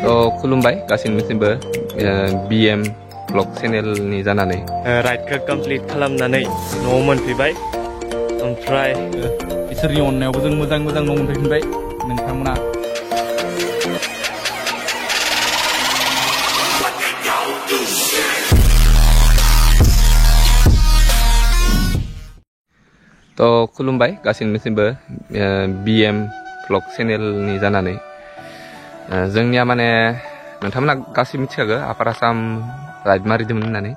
खुलुमबाय गासैनिसिमबो BM blog चेनेलनि जानानै राइडखौ complete खालामनानै न'आव मोनफैबाय ओमफ्राय इसोरनि अननायावबो जों मोजां मोजां न' मोनफैफिनबाय नोंथांमोना खुलुमबाय गासैनिसिमबो BM ब्लग चेनेलनि जानानै जोंनिया माने नोंथांमोना गासैबो मिथिखागौ आपार आसाम राइड मारिदोंमोन होननानै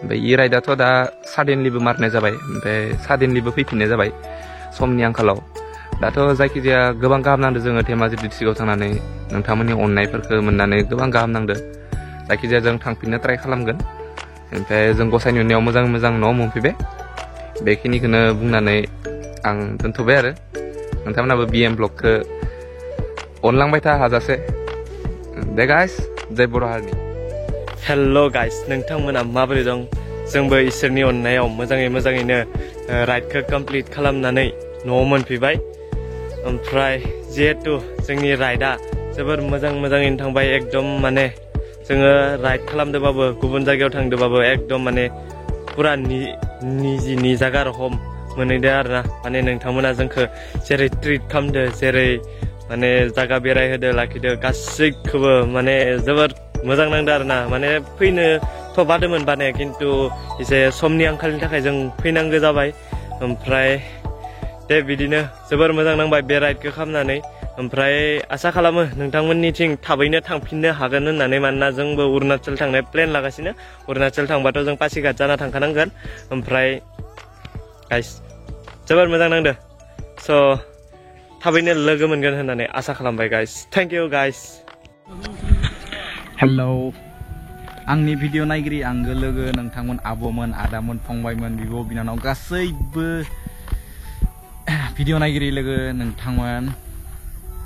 ओमफ्राय इ राइडआथ' दा साडेनलिबो मारनाय जाबाय ओमफ्राय साडेनलिबो फैफिननाय जाबाय समनि आंखालाव दाथ' जायखिजाया गोबां गाहाम नांदों जोङो धेमाजि डिस्ट्रिक्टआव थांनानै नोंथांमोननि अननायफोरखौ मोननानै गोबां गाहाम नांदों जायखिजाया जों थांफिननो ट्राइ खालामगोन ओमफ्राय जों गसाइनि अननायाव मोजां मोजां न' मोनफैबाय बेखिनिखौनो बुंनानै आं दोनथ'बाय आरो नोंथांमोनाबो BM ब्लगखौ अनलांबाय था हाजासे दे गाइस जय बर' हारिनि हेल' गाइस नोंथांमोना माबोरै दं जोंबो इसोरनि अननायाव मोजाङैनो राइडखौ कमप्लिट खालामनानै न'आव मोनफैबाय ओमफ्राय जिहेतु जोंनि राइडआ जोबोर मोजाङैनो थांबाय एकदम माने जोङो राइड खालामदोंबाबो गुबुन जायगायाव थांदोंबाबो एकदम माने पुरा निजिनि जागा रखम मोनहैदो आरोना माने नोंथांमोना जोंखौ जेरै ट्रिट खालामदो जेरै माने जागा बेरायहोदो लाखिदो गासैखौबो माने जोबोर मोजां नांदो आरोना माने फैनोथ' बादोंमोन बानाया खिन्थु एसे समनि आंखालनि थाखाय जों फैनांगौ जाबाय ओमफ्राय दे बिदिनो जोबोर मोजां नांबाय बे राइडखौ खालामनानै ओमफ्राय आसा खालामो नोंथांमोननिथिं थाबैनो थांफिननो हागोन होननानै मानोना जोंबो अरुणाचल थांनाय प्लेन लागासिनो अरुणाचल थांबाथ' जों पासिघाट जाना थांखानांगोन ओमफ्राय गाइस जोबोर मोजां नांदो स' थाबैनो लोगो मोनगोन होननानै आसा खालामबाय गाइस थेंक इउ गाइस हेल' आंनि भिडिअ नायगिरि आंगो लोगो नोंथांमोन आब'मोन आदामोन फंबायमोन बिब' बिनानाव गासैबो भिडिअ नायगिरि लोगो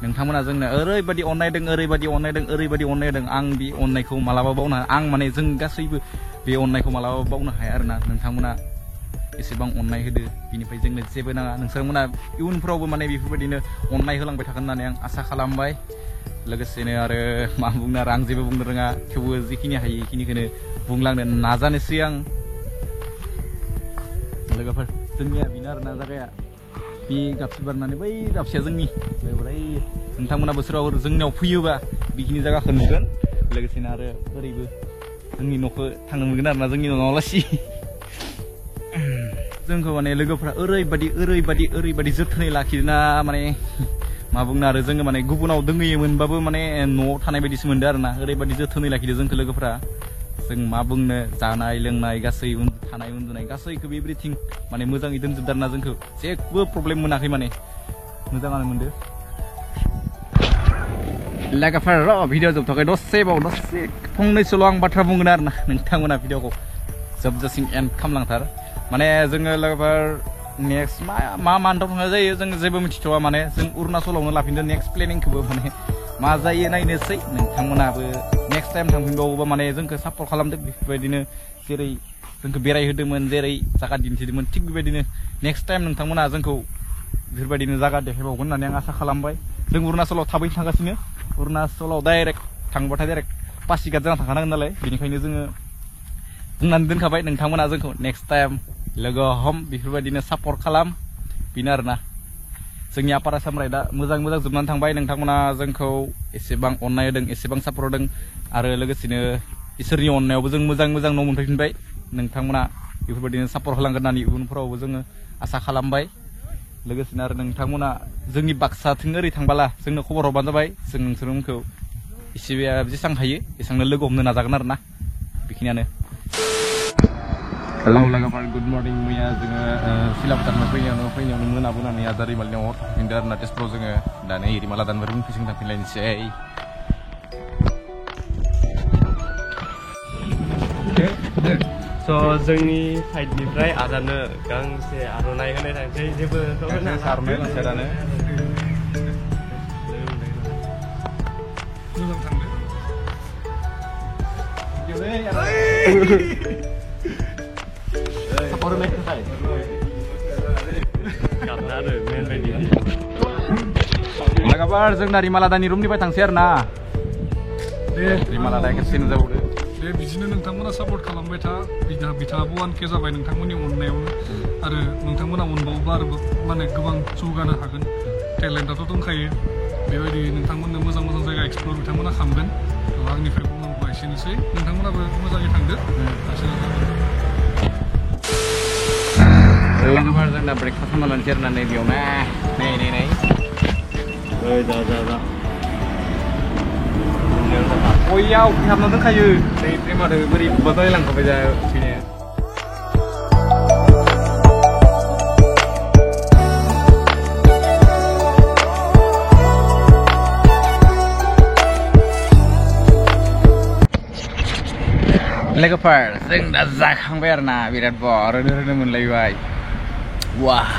नोंथांमोना जोंनो ओरैबायदि अननायदों आं बे अननायखौ मालाबा बावनो आं माने जों गासैबो बे अननायखौ मालाबा बावनो हाया आरोना नोंथांमोना एसेबां अननाय होदो बिनिफ्राय जोंनो जेबो नाङा नोंथांमोना इयुनफ्रावबो माने बेफोरबायदिनो अननाय होलांबाय थागोन होननानै आं आसा खालामबाय लोगोसेनो आरो मा बुंनो आरो आं जेबो बुंनो रोङा थेवबो जिखिनि हायो बेखिनिखौनो बुंलांनो नाजानोसै आं लोगोफोर जोंनिया बेनो आरोना जायगाया बे दाबसे बारनानै बै दाबसेया जोंनि नोंथांमोना बोसोराव जोंनियाव फैयोबा बेखिनि जायगाखौ नुगोन लोगोसेनो आरो ओरैबो जोंनि न'खौ थांनो मोनगोन आरोना जोंनि न'आव लासि जोंखौ माने लोगोफ्रा ओरैबायदि जोथोनै लाखिदोंना माने मा बुंनो आरो जोङो माने गुबुनाव दोंहैयोमोनबाबो माने न'आव थानाय बायदिसो मोनदों आरोना ओरैबायदि जोथोनै लाखिदों जोंखौ लोगोफ्रा जों मा बुंनो जानाय लोंनाय गासै थानाय उन्दुनाय गासैखौबो एभ्रिथिं माने मोजाङै दोनजोबदों आरोना जोंखौ जेबो प्रब्लेम मोनाखै माने मोजाङानो मोनदों लोगोफोर र' भिडिअ जोबथ'वाखै दसे फंनैसोल' आं बाथ्रा बुंगोन आरोना नोंथांमोना भिडिअखौ जोबजासिम एन्ड खालामलांथार माने जोङो लोगोफोर नेक्स्ट मा मान्थआव थांनाय जायो जों जेबो मिथिथ'वा माने जों अरुणाचलावनो लाफिनदों नेक्स्ट प्लेनिंखौबो माने मा जायो नायनोसै नोंथांमोनाबो नेक्स्ट टाइम थांफिनबावोबा माने जोंखौ सापर्ट खालामदों बेफोरबायदिनो जेरै जोंखौ बेरायहोदोंमोन जेरै जायगा दिन्थिदोंमोन थिग बेबायदिनो नेक्स्ट टाइम नोंथांमोना जोंखौ बेफोरबायदिनो जायगा देखायबावगोन होननानै आं आसा खालामबाय जों अरुणाचलाव थाबैनो थांगासिनो अरुणाचलाव डाइरेक्ट थांबाथाय डाइरेक्ट पासिघाट जाना थांखानांगोन नालाय बेनिखायनो जोङो बुंनानै दोनखाबाय नोंथांमोना जोंखौ नेक्स्ट टाइम लोगो हम बेफोरबायदिनो सापर्ट खालाम बेनो आरोना जोंनि आपार आसाम राइडआ मोजां जोबनानै थांबाय नोंथांमोना जोंखौ एसेबां अननाय होदों एसेबां सापर्ट होदों आरो लोगोसेनो इसोरनि अननायावबो जों मोजां न' मोनफैफिनबाय नोंथांमोना बेफोरबायदिनो सापर्ट होलांगोन होननानै इयुनफोरावबो जोङो आसा खालामबाय लोगोसेनो आरो नोंथांमोना जोंनि बाक्साथिं ओरै थांबाला जोंनो खबर हरबानो जाबाय जों नोंसोरखौ एसे जेसेबां हायो एसेबांनो लोगो हमनो नाजागोन आरोना बेखिनियानो हेलौ लोगोफोर गुड मर्निं मैया जोङो सिलापथारनिफ्राय फैनायावनो मोनाबोनानै आजार रिमालनियाव थांफिनदों आरोना तेजपुराव जोङो दा नै रिमाला दानबाय रुमफिसिं थांफिनलायनोसै स' जोंनि साइडनिफ्राय आदानो गांसे आर'नाइ होनाय थांसै जेबो सारनाय लांसेरानो Lagabar जों नारिमालादानि रुमनिफ्राय थांसै आरोना दे रिमाला दा खेबसेनो जाबावदो दे बिदिनो नोंथांमोना सापर्ट खालामबाय था बिथाङाबो 1K जाबाय नोंथांमोननि अननायावनो आरो नोंथांमोना अनबावोबा आरो माने गोबां जौगानो हागोन टेलेन्टआथ' दंखायो बेबायदि नोंथांमोननो मोजां मोजां जायगा एक्सप्लर बिथांमोना खालामगोन आंनिफ्राय बुंनांगौआ एसेनोसै नोंथांमोनाबो मोजाङै थांदो लोगोफोर जों दा ब्रेकफास्ट खालामना लानोसै आरोना नै बेयावनो नै गयाव हाबना दोनखायो नै प्रेमादो बोरै बादायलांखाबाय जा फैनाया लोगोफोर जों दा जाखांबाय आरोना बिराद रोनो मोनलायबाय वाह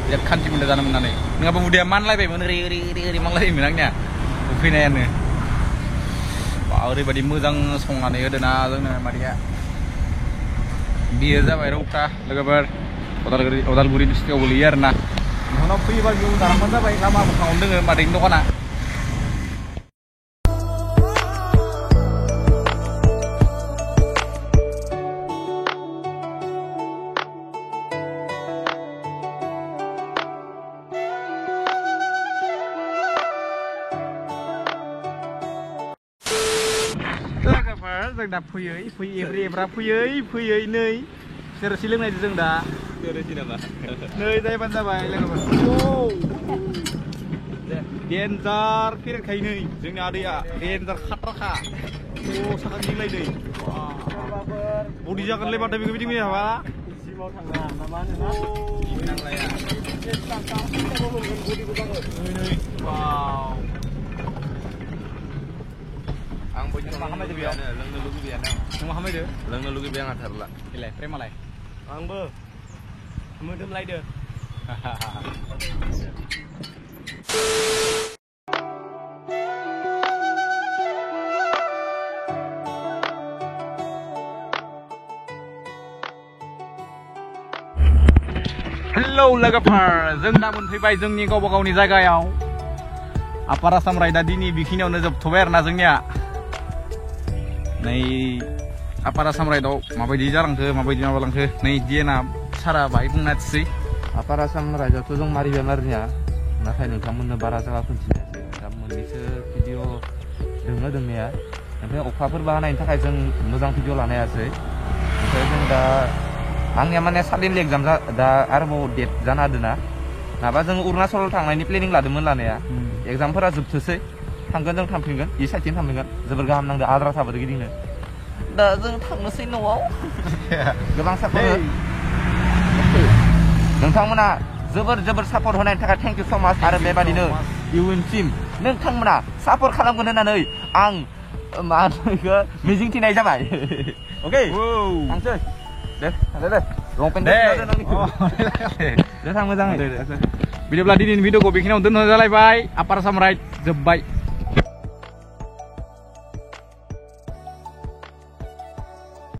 बिराद खान्थि मोनदों जानो मोननानै नङाबा उदैया मानलायबायमोन ओरै मानलायोमोन आंनिया उखैनायानो ओरैबायदि मोजां संनानै होदोंना जोंनो मादैया बियो जाबाय रौता लोगोफोर उदालगुरि डिस्ट्रिक्टआव गोलैयो आरोना नोंथांनाव फैयोबा बेयाव जालांबानो जाबाय लामा मोखाङावनो दोङो मादैनि दखाना जों दा फैयै नै सेरसि लोंनायजों जों दा नै जायबानो जाबाय लोगोफोर डेन्जार फेरेनखायो नै जोंनि आदैया डेन्जार खाट्राखा साखा गिलाय नै बडि जागोनलै माथो बेखौ बिदि हाबा जिमाव थांना ना मा होनो नांलाया आं बयनिबो मा खालामदो बेयाव लोंनो लुगैबायानो नों मा खालामदो लोंनो लुगैबाय आं आथारला इलाय प्रेमालाय आंबो मोदोमलायदो हेलौ लोगोफोर जों दा मोनफैबाय जोंनि गावबा गावनि जायगायाव आपार आसाम राइडआ दिनै बेखिनियावनो जोबथ'बाय आरोना जोंनिया नै आपार आसाम राइडआव माबायदि जालांखो माबायदि माबालांखो नै दिएना सारा बाहाय बुंनाथिसै आपार आसाम रायजोआवथ' जों मारिबाय मारिनाया नाथाय नोंथांमोननो बारा जायगा खोन्थिनायासै दा मोननैसो भिडिअ दोङो दोंनाया ओमफ्राय अखाफोर हानायनि थाखाय जों मोजां भिडिअ लानो हायासै ओमफ्राय जों दा आंनिया माने साडेनलि एग्जाम दा आरोबाव डेट जाना होदोंना माबा जों अरुणाचल थांनायनि प्लेनिं लादोंमोन लानाया एग्जामफोरा जोबथोसै थांगोन जों थांफिनगोन इ साइडथिं थांफिनगोन जोबोर गाहाम नांदों आद्रा थाबोदों गिदिंनो दा जों थांनोसै न'आव गोबां सापर्ट नोंथांमोना जोबोर सापर्ट होनायनि थाखाय थेंक इउ स' माच आरो बेबादिनो इयुनसिम नोंथांमोना सापर्ट खालामगोन होननानै आं मा होनो मिजिंथिनाय जाबाय अके थांसै दे लंपेन्ट दे थां मोजाङै बिदिब्ला दिनैनि भिडिअखौ बेखिनियावनो दोननो जालायबाय आपार आसाम राइड जोब्बाय